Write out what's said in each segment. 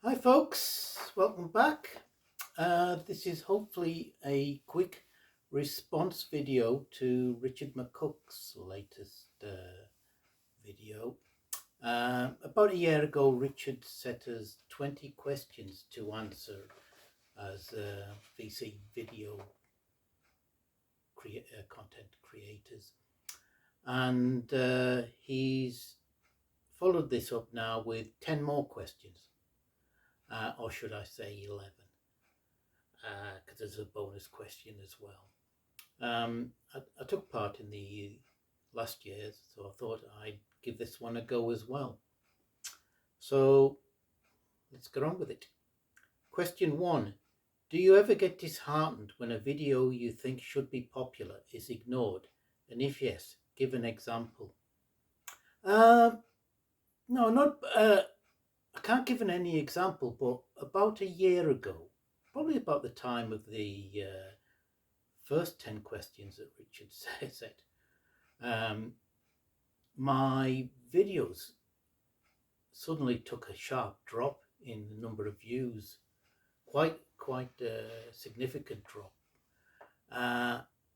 Hi folks, welcome back. This is hopefully a quick response video to Richard McCook's latest video. About a year ago, Richard set us 20 questions to answer as VC video content creators. And he's followed this up now with 10 more questions. Or should I say 11, because there's a bonus question as well. I took part in the last year's, so I thought I'd give this one a go as well. So let's get on with it. Question 1. Do you ever get disheartened when a video you think should be popular is ignored? And if yes, give an example. No, not... I can't give any example, but about a year ago, probably about the time of the first 10 questions that Richard said, my videos suddenly took a sharp drop in the number of views, quite a significant drop.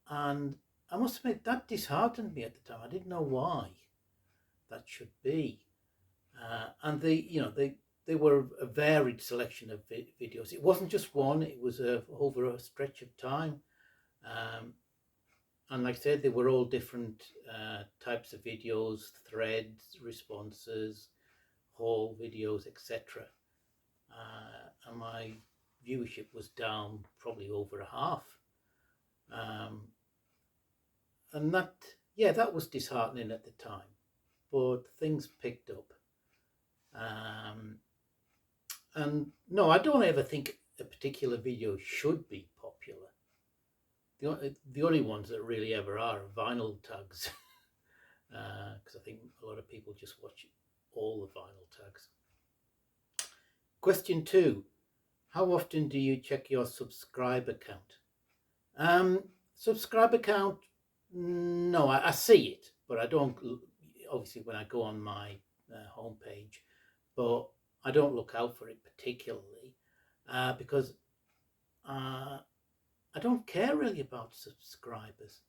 And I must admit that disheartened me at the time. I didn't know why that should be. And they were a varied selection of videos. It wasn't just one, it was over a stretch of time. And like I said, they were all different types of videos, threads, responses, haul videos, etc. And my viewership was down probably over a half. And that was disheartening at the time, but things picked up. And no, I don't ever think a particular video should be popular. The only ones that really ever are vinyl tags, because I think a lot of people just watch all the vinyl tags. Question 2. How often do you check your subscriber count? Subscriber count, no, I see it, but I don't, obviously when I go on my homepage, but I don't look out for it particularly because I don't care really about subscribers.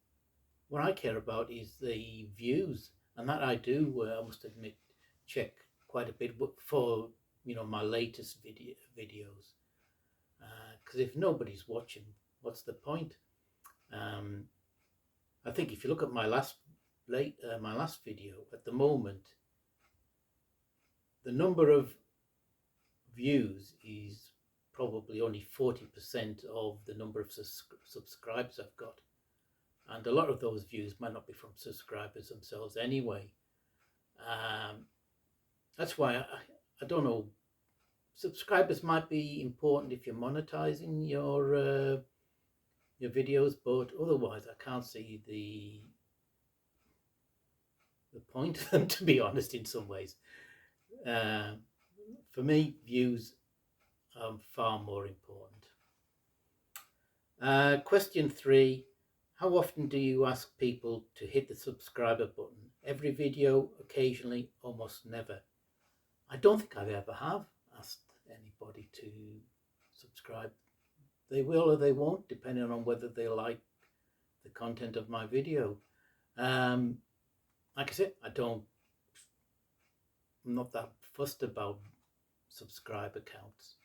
What I care about is the views, and that I do, I must admit, check quite a bit for my latest videos. Because if nobody's watching, what's the point? I think if you look at my last video, at the moment, the number of views is probably only 40% of the number of subscribers I've got. And a lot of those views might not be from subscribers themselves anyway. That's why I don't know. Subscribers might be important if you're monetizing your videos, but otherwise I can't see the point of them, to be honest, in some ways. For me, views are far more important. Question 3. How often do you ask people to hit the subscriber button? Every video, occasionally, almost never. I don't think I ever have asked anybody to subscribe. They will or they won't, depending on whether they like the content of my video. Like I said, I'm not that fussed about subscriber counts.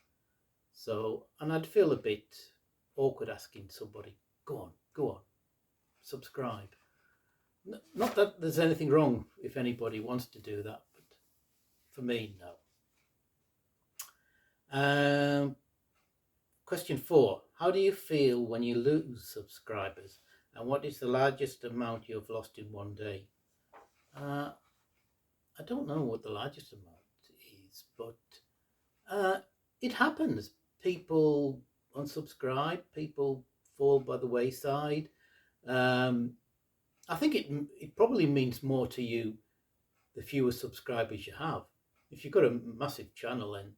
So, and I'd feel a bit awkward asking somebody, go on, subscribe. Not that there's anything wrong if anybody wants to do that, but for me, no. Question 4. How do you feel when you lose subscribers? And what is the largest amount you have lost in one day? I don't know what the largest amount is, but it happens. People unsubscribe, people fall by the wayside. I think it probably means more to you the fewer subscribers you have. If you've got a massive channel and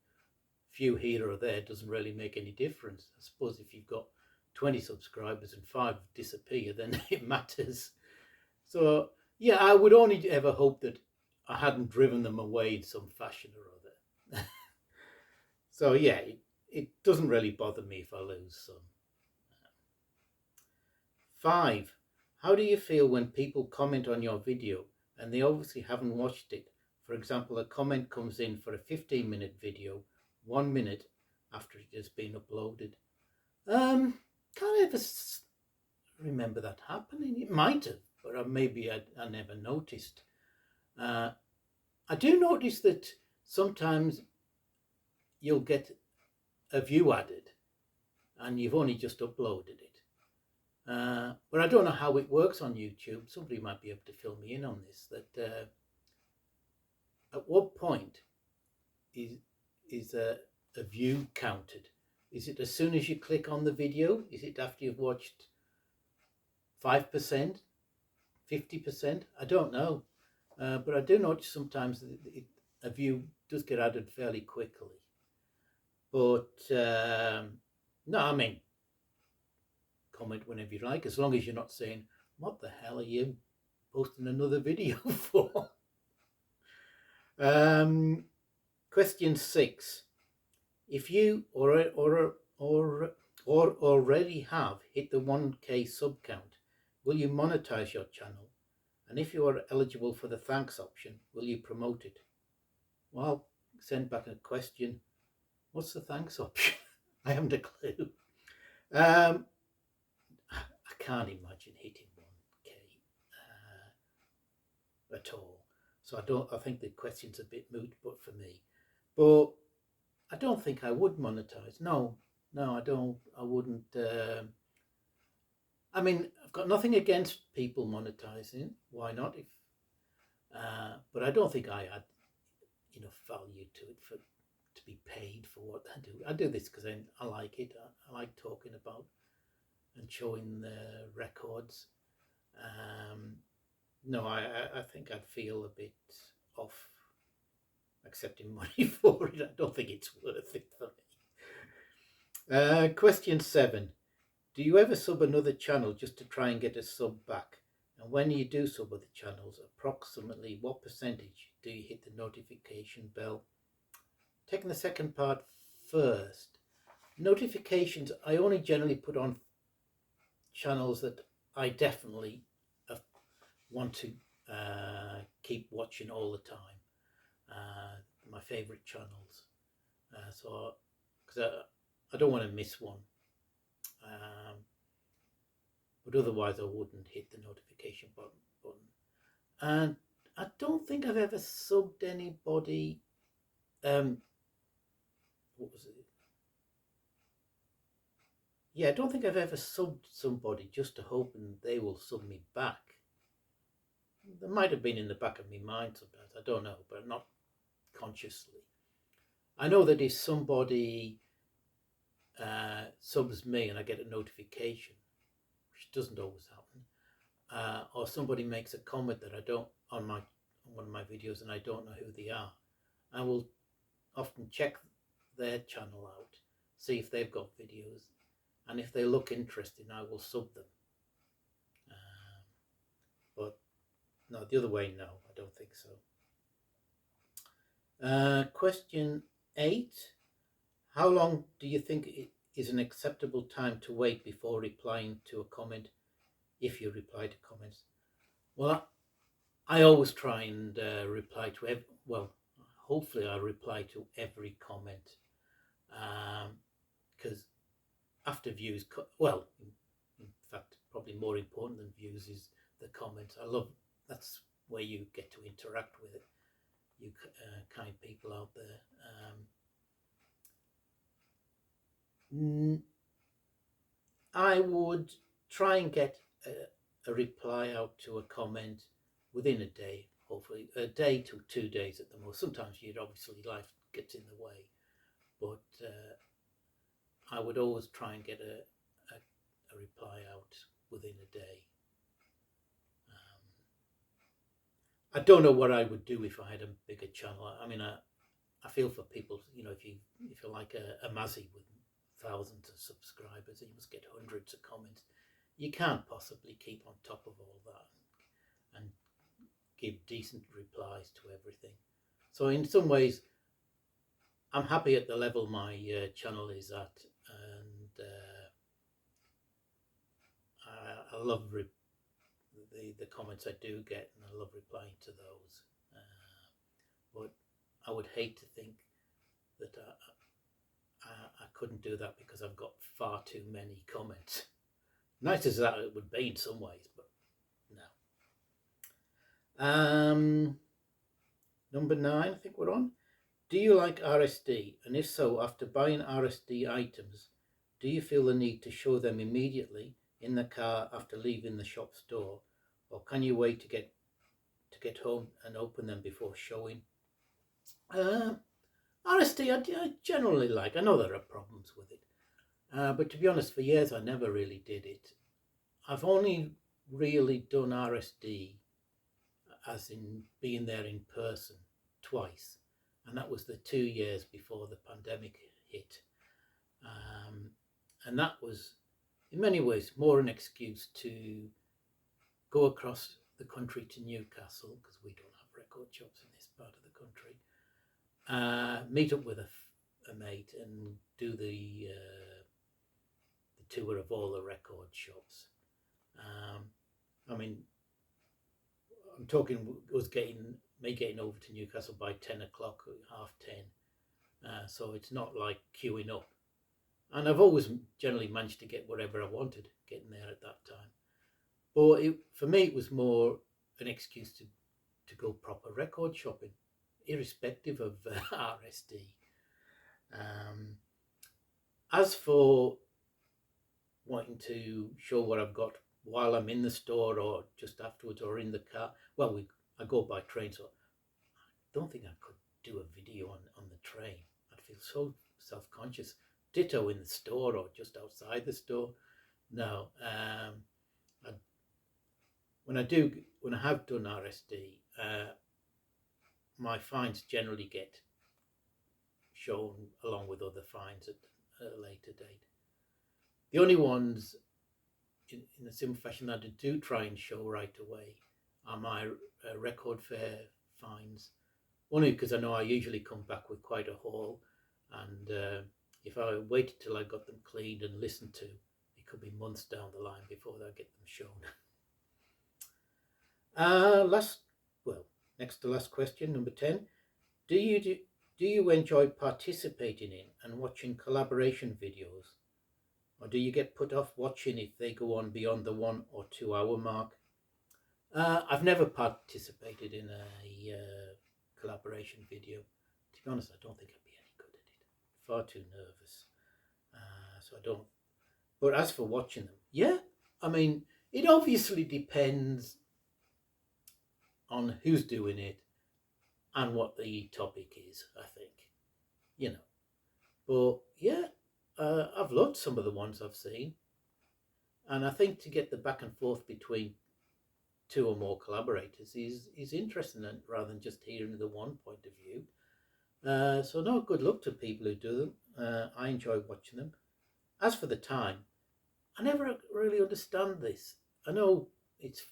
few here or there doesn't really make any difference. I suppose if you've got 20 subscribers and 5 disappear, then it matters. So yeah, I would only ever hope that I hadn't driven them away in some fashion or other. So yeah, it doesn't really bother me if I lose some. 5. How do you feel when people comment on your video and they obviously haven't watched it? For example, a comment comes in for a 15-minute video 1 minute after it has been uploaded. Can't ever remember that happening. It might have, but maybe I never noticed. I do notice that sometimes you'll get a view added and you've only just uploaded it. But I don't know how it works on YouTube. Somebody might be able to fill me in on this. That at what point is a view counted? Is it as soon as you click on the video? Is it after you've watched 5%, 50%? I don't know. But I do notice sometimes that a view does get added fairly quickly. But no, I mean, comment whenever you like, as long as you're not saying, what the hell are you posting another video for? Question 6. If you or already have hit the 1K sub count, will you monetize your channel? And if you are eligible for the thanks option, will you promote it? Well, send back a question. What's the thanks option? I haven't a clue. I can't imagine hitting 1K at all. So I think the question's a bit moot, but for me. But I don't think I would monetize. No, I don't. I wouldn't. I mean, I've got nothing against people monetizing. Why not? But I don't think I add enough value to it to be paid for what I do. I do this because I like it. I like talking about and showing the records. No, I think I'd feel a bit off accepting money for it. I don't think it's worth it for me. Question 7. Do you ever sub another channel just to try and get a sub back? And when you do sub other channels, approximately what percentage do you hit the notification bell? Taking the second part first. Notifications, I only generally put on channels that I definitely want to keep watching all the time. My favorite channels. So, because I don't want to miss one. But otherwise I wouldn't hit the notification button. And I don't think I've ever subbed anybody. What was it? Yeah, I don't think I've ever subbed somebody just to hoping they will sub me back. There might have been in the back of my mind sometimes, I don't know, but not consciously. I know that if somebody subs me and I get a notification, which doesn't always happen, or somebody makes a comment that I don't on one of my videos and I don't know who they are, I will often check their channel out, see if they've got videos, and if they look interesting, I will sub them. But no, the other way, no, I don't think so. Question 8. How long do you think it is an acceptable time to wait before replying to a comment, if you reply to comments? Well, I always try and reply to hopefully I reply to every comment, because after views, in fact, probably more important than views is the comments. That's where you get to interact with it, you kind people out there. I would try and get a reply out to a comment within a day, hopefully a day to 2 days at the most. Sometimes obviously life gets in the way, but I would always try and get a reply out within a day. I don't know what I would do if I had a bigger channel. I mean, I feel for people, if you're like a Mazzy with thousands of subscribers, you must get hundreds of comments. You can't possibly keep on top of all that and give decent replies to everything. So in some ways, I'm happy at the level my channel is at, and I love the comments I do get, and I love replying to those. But I would hate to think that I couldn't do that because I've got far too many comments. Nice as that it would be in some ways, but no. Number 9, I think we're on. Do you like RSD? And if so, after buying RSD items, do you feel the need to show them immediately in the car after leaving the shop store, or can you wait to get home and open them before showing? RSD I generally like. I know there are problems with it, but to be honest, for years I never really did it. I've only really done RSD as in being there in person twice, and that was the 2 years before the pandemic hit. And that was in many ways more an excuse to go across the country to Newcastle, because we don't have record shops in this part of the country, meet up with a mate and do the tour of all the record shops. I mean, I'm talking getting over to Newcastle by 10 o'clock, 10:30. So it's not like queuing up. And I've always generally managed to get whatever I wanted getting there at that time. But for me, it was more an excuse to go proper record shopping, irrespective of RSD. As for wanting to show what I've got while I'm in the store or just afterwards or in the car, well, I go by train, so I don't think I could do a video on the train. I'd feel so self-conscious. Ditto in the store or just outside the store. No. When I have done RSD, my finds generally get shown along with other finds at a later date. The only ones in a similar fashion that I do try and show right away are my record fair finds, only because I know I usually come back with quite a haul, and if I waited till I got them cleaned and listened to, it could be months down the line before I get them shown. Next to last question, number 10. Do you enjoy participating in and watching collaboration videos, or do you get put off watching if they go on beyond the 1 or 2 hour mark? I've never participated in a collaboration video. To be honest, I don't think I'd be any good at it. Far too nervous. So I don't. But as for watching them, yeah, I mean, it obviously depends on who's doing it and what the topic is, I think, But yeah, I've loved some of the ones I've seen. And I think to get the back and forth between 2 or more collaborators is interesting, rather than just hearing the one point of view. So no, good luck to people who do them. I enjoy watching them. As for the time, I never really understand this. I know it's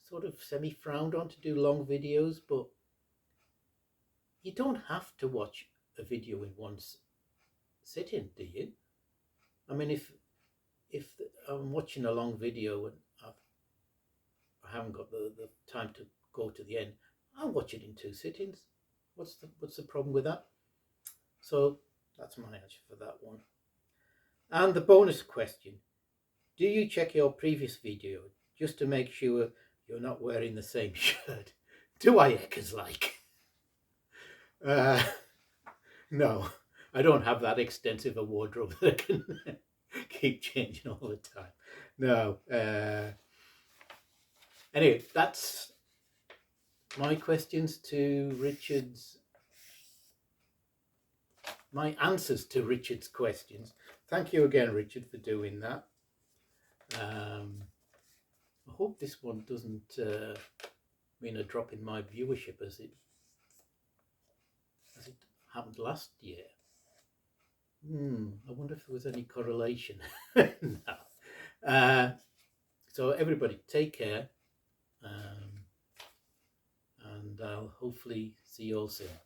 sort of semi-frowned on to do long videos, but you don't have to watch a video in one sitting, do you? I mean, if I'm watching a long video and I haven't got the time to go to the end, I'll watch it in 2 sittings. What's the problem with that? So that's my answer for that one. And the bonus question: do you check your previous video just to make sure you're not wearing the same shirt? Do I heckers like? No, I don't have that extensive a wardrobe that I can keep changing all the time. No. Anyway, that's my questions to my answers to Richard's questions. Thank you again, Richard, for doing that. I hope this one doesn't mean a drop in my viewership as it happened last year. I wonder if there was any correlation. No. So everybody, take care, and I'll hopefully see you all soon.